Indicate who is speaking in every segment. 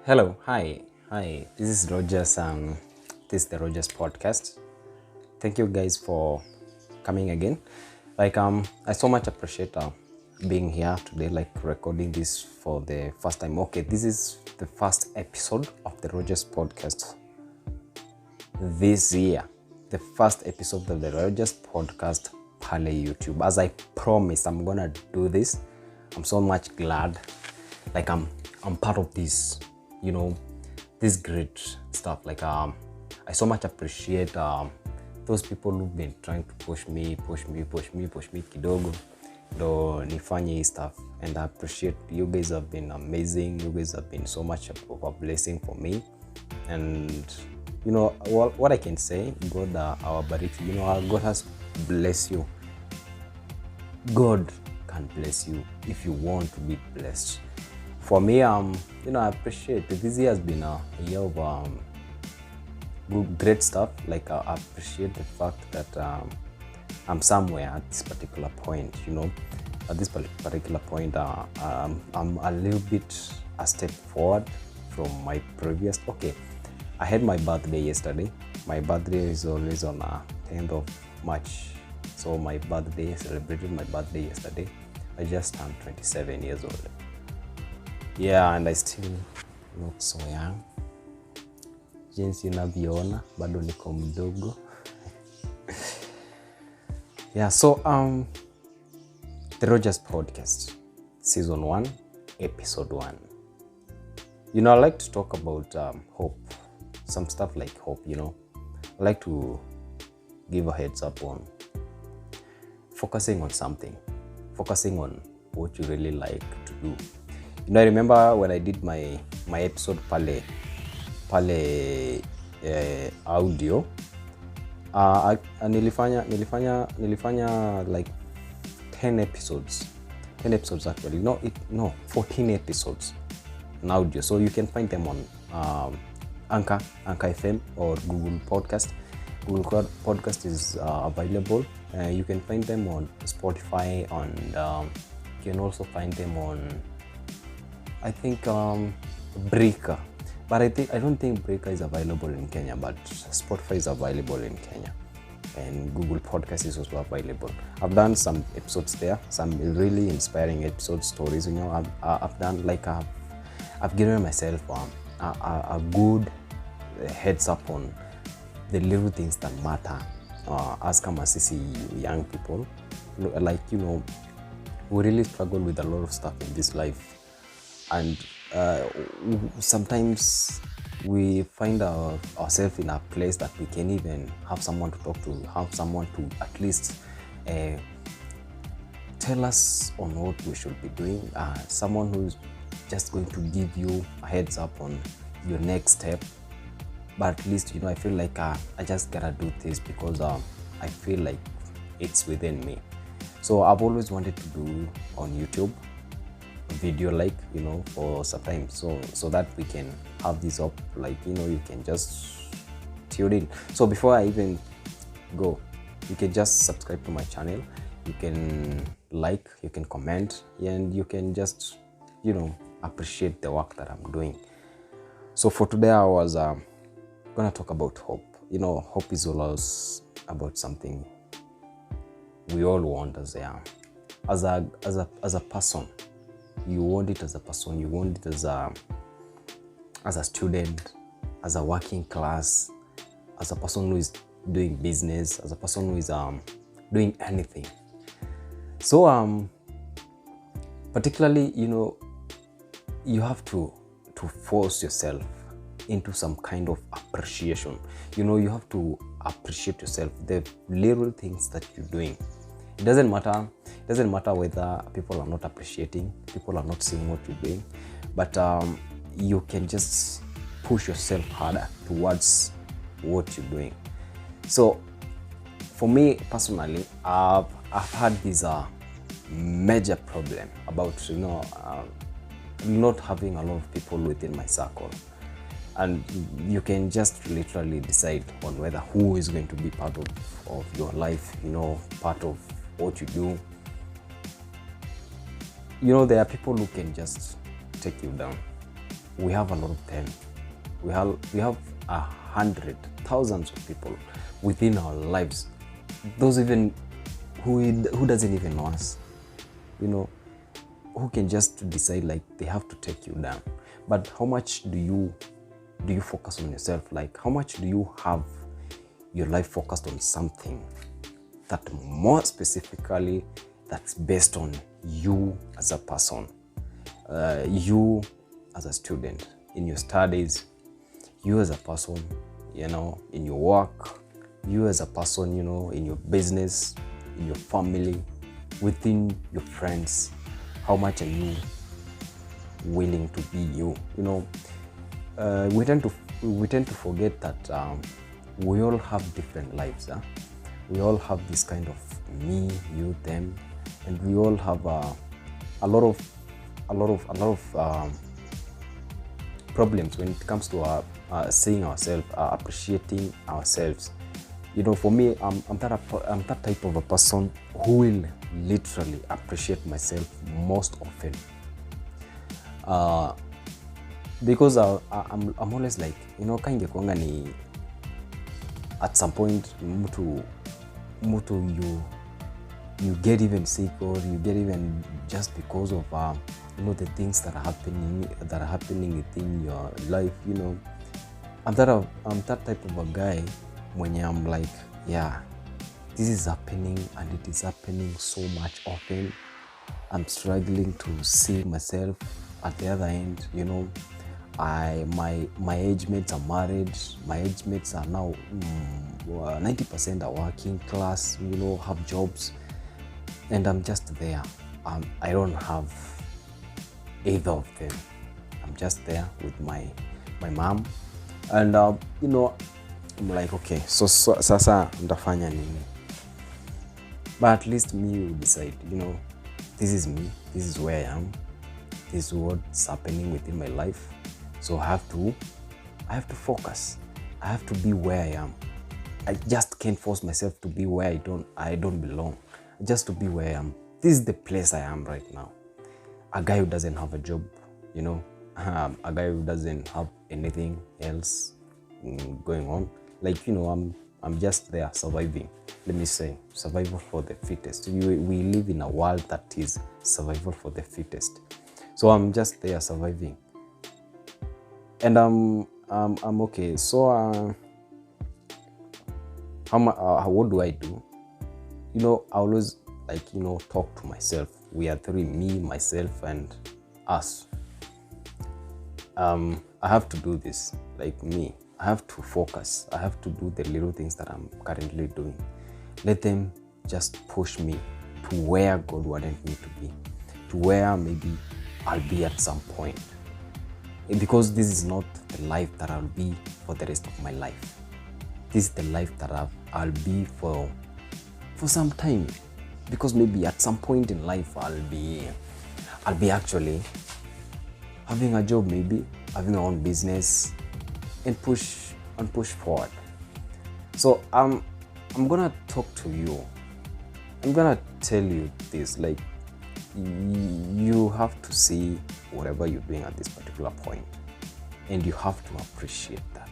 Speaker 1: Hello, hi. This is Rogers. This is the Rogers podcast. Thank you guys for coming again. I so much appreciate being here today, like recording this for the first time. Okay, this is the first episode of the Rogers podcast this year. The first episode of the Rogers podcast pale YouTube. As I promised, I'm gonna do this. I'm so much glad. I'm part of this. This great stuff. I so much appreciate those people who've been trying to push me kidogo ndo nifanye hii stuff, and I appreciate you guys. Have been amazing. You guys have been so much of a blessing for me, and what I can say, God our bariki, our God has blessed you. God can bless you if you want to be blessed. For me, I appreciate it. This year has been a year of great stuff. I appreciate the fact that I'm somewhere at this particular point. At this particular point, I'm a little bit a step forward from my previous. Okay, I had my birthday yesterday. My birthday is always on 10th of March. So celebrated my birthday yesterday. I just turned 27 years old. Yeah, and I still look so young. Jinsi unavyoona bado niko mdogo. Yeah, so the Rogers podcast, season 1, episode 1. I like to talk about hope. Some stuff like hope, I like to give a heads up on focusing on something. Focusing on what you really like to do. I remember when I did my episode pale audio, nilifanya like 10 episodes actually. 14 episodes in audio. So you can find them on Anchor FM or Google Podcast. Google Podcast is available. You can find them on Spotify, and you can also find them on, I think, Breaker. But I don't think Breaker is available in Kenya, but Spotify is available in Kenya, and Google Podcast is also available. I've done some episodes there, some really inspiring episode stories. I've done I've given myself a good heads up on the little things that matter. As sisi young people, we really struggle with a lot of stuff in this life, and sometimes we find ourselves in a place that we can even have someone to talk to, have someone to at least tell us on what we should be doing, someone who's just going to give you a heads up on your next step. But at least, I feel like I just gotta do this because I feel like it's within me. So I've always wanted to do on YouTube a video, for some time, so that we can have this up, you can just tune in. So before I even go, you can just subscribe to my channel. You can like, you can comment, and you can just, appreciate the work that I'm doing. So for today, I was gonna talk about hope. Hope is always about something we all want as a person. You want it as a person. You want it as a student, as a working class, as a person who is doing business, as a person who is doing anything. So particularly, you have to force yourself into some kind of appreciation. You have to appreciate yourself, the little things that you're doing. It doesn't matter whether people are not appreciating, people are not seeing what you're doing, but you can just push yourself harder towards what you're doing. So for me personally, I've had this major problem about not having a lot of people within my circle. And you can just literally decide on whether who is going to be part of your life, part of what you do. There are people who can just take you down. we have a lot of them. We have 100 thousands of people within our lives, those even who doesn't even know us, who can just decide like they have to take you down. But how much do you focus on yourself? Like, how much do you have your life focused on something that more specifically that's based on you as a person, you as a student, in your studies, you as a person, in your work, you as a person, in your business, in your family, within your friends? How much are you willing to be you? We tend to forget that we all have different lives. We all have this kind of me, you, them, and we all have a lot of problems when it comes to seeing ourselves, appreciating ourselves. For me, I'm that type of a person who will literally appreciate myself most often, because I'm always like, kaingekuanga ni at some point mtu you get even sick, or you get even just because of the things that are happening within your life. I'm that type of a guy when I'm like, yeah, this is happening, and it is happening so much often. I'm struggling to see myself at the other end. My age mates are married. My age mates are now 90% are working class, have jobs, and I'm just there. I don't have either of them. I'm just there with my mom, and I'm like, okay, so sasa ndafanya nini? But at least me will decide, this is me, this is where I am, this is what's happening within my life. So I have to focus. I have to be where I am. I just can't force myself to be where I don't belong. Just to be where I am. This is the place I am right now. A guy who doesn't have a job, a guy who doesn't have anything else going on. Like, I'm just there surviving. Let me say, survival for the fittest. We live in a world that is survival for the fittest. So I'm just there surviving. And I'm okay. So what do I do? I always talk to myself. We are three: me, myself, and us. I have to do this. Like me, I have to focus. I have to do the little things that I'm currently doing. Let them just push me to where God wanted me to be, to where maybe I'll be at some point. Because this is not the life that I'll be for the rest of my life. This is the life that I'll be for some time. Because maybe at some point in life I'll be actually having a job, maybe having my own business, and push forward. So I'm gonna talk to you. I'm gonna tell you this, like, you have to see whatever you're doing at this particular point, and you have to appreciate that.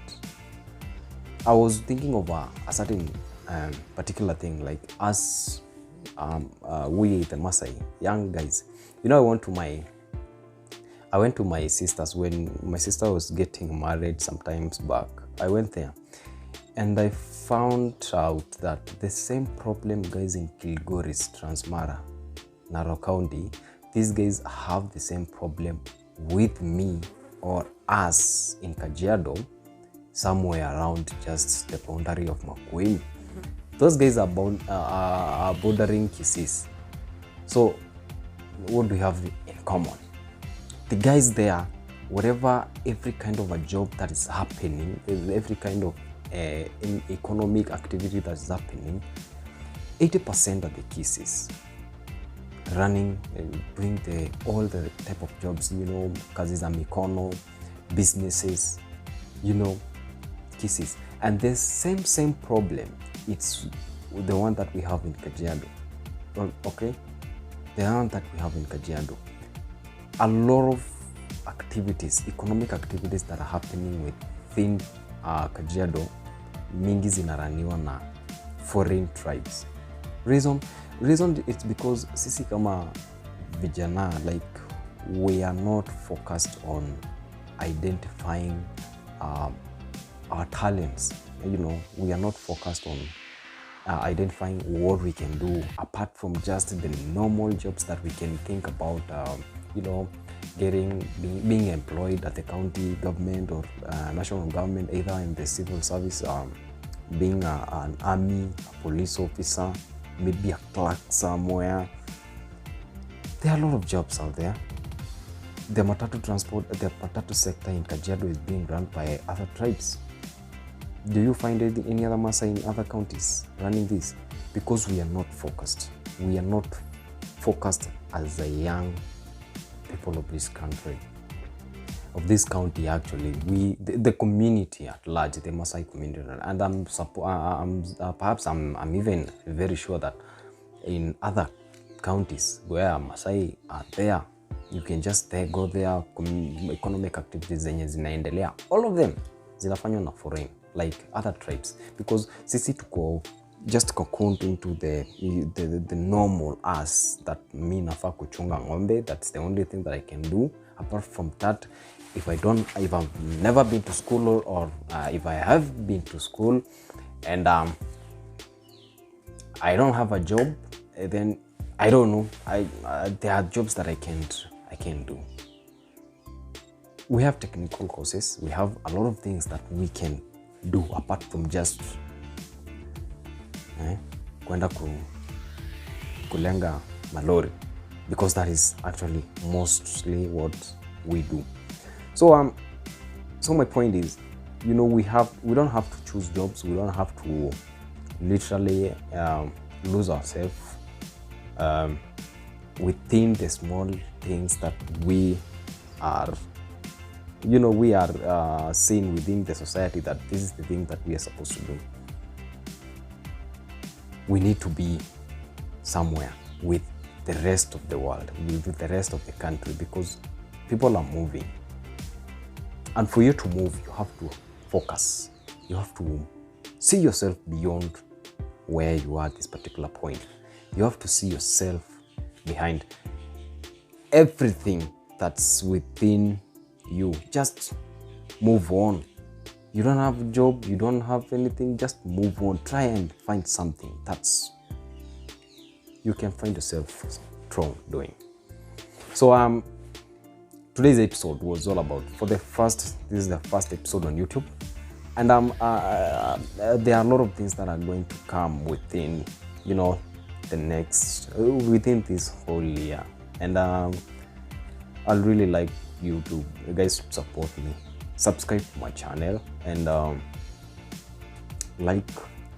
Speaker 1: I was thinking of a certain particular thing, like us, we the Maasai young guys. I went to my sister's when my sister was getting married sometimes back. I went there, and I found out that the same problem guys in Kilgoris, Transmara, Narok County, these guys have the same problem with me or us in Kajiado, somewhere around just the boundary of Makueni. Those guys are bordering Kisii. So what do we have in common? The guys there, every kind of a job that is happening, every kind of economic activity that is happening, 80% of the cases running and doing all the type of jobs, kazi za mikono, businesses, cases. And the same problem, it's the one that we have in Kajiado. Okay? The one that we have in Kajiado. A lot of activities, economic activities that are happening within Kajiado, mingi zinaraniwa na foreign tribes. Reason it's because sisi kama vijana, like, we are not focused on identifying our talents. You know, we are not focused on identifying what we can do apart from just the normal jobs that we can think about, you know, being employed at the county government or national government, either in the civil service, being an army, a police officer, maybe a clerk somewhere. There are a lot of jobs out there. The matatu sector in Kajiado is being run by other tribes. Do you find any other Maasai in other counties running this? Because we are not focused. We are not focused as a young people of this country, of this county. Actually, the community at large, the Maasai community, and I'm even very sure that in other counties where Maasai are there, you can just go there. Economic activities zenye zinaendelea, all of them zinafanywa na foreign, like other tribes, because sisi tuko just cocooned into the normal us that me nafa kuchunga ng'ombe. That's the only thing that I can do. Apart from that, if I've never been to school, or if I have been to school and I don't have a job, then I don't know. There are jobs that I can't do. We have technical courses. We have a lot of things that we can do apart from just kwenda kulenga malori, because that is actually mostly what we do. So my point is, you know, we don't have to choose jobs. We don't have to literally lose ourselves within the small things that we are, you know, we are seeing within the society, that this is the thing that we are supposed to do. We need to be somewhere with the rest of the world, with the rest of the country, because people are moving. And for you to move, you have to focus. You have to see yourself beyond where you are at this particular point. You have to see yourself behind everything that's within you. Just move on. You don't have a job, you don't have anything, just move on. Try and find something that's you can find yourself strong doing. So today's episode was all about, this is the first episode on YouTube, and there are a lot of things that are going to come within, you know, within this whole year, and I'll really like you guys support me. Subscribe to my channel and like,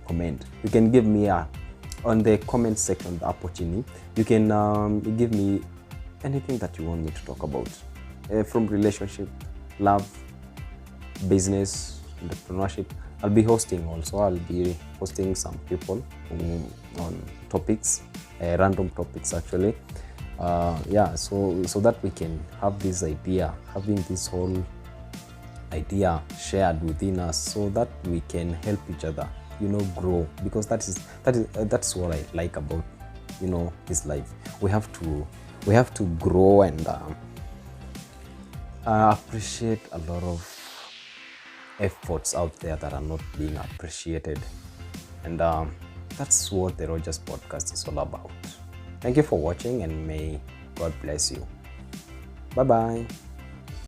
Speaker 1: comment. You can give me on the comment section, the opportunity. You can give me anything that you want me to talk about, from relationship, love, business, entrepreneurship. I'll be hosting some people on topics, random topics actually. So that we can have this idea, having this whole idea shared within us, so that we can help each other, you know, grow, because that's what I like about, you know, this life. We have to grow and appreciate a lot of efforts out there that are not being appreciated, and that's what the Rogers podcast is all about. Thank you for watching, and may God bless you. Bye bye.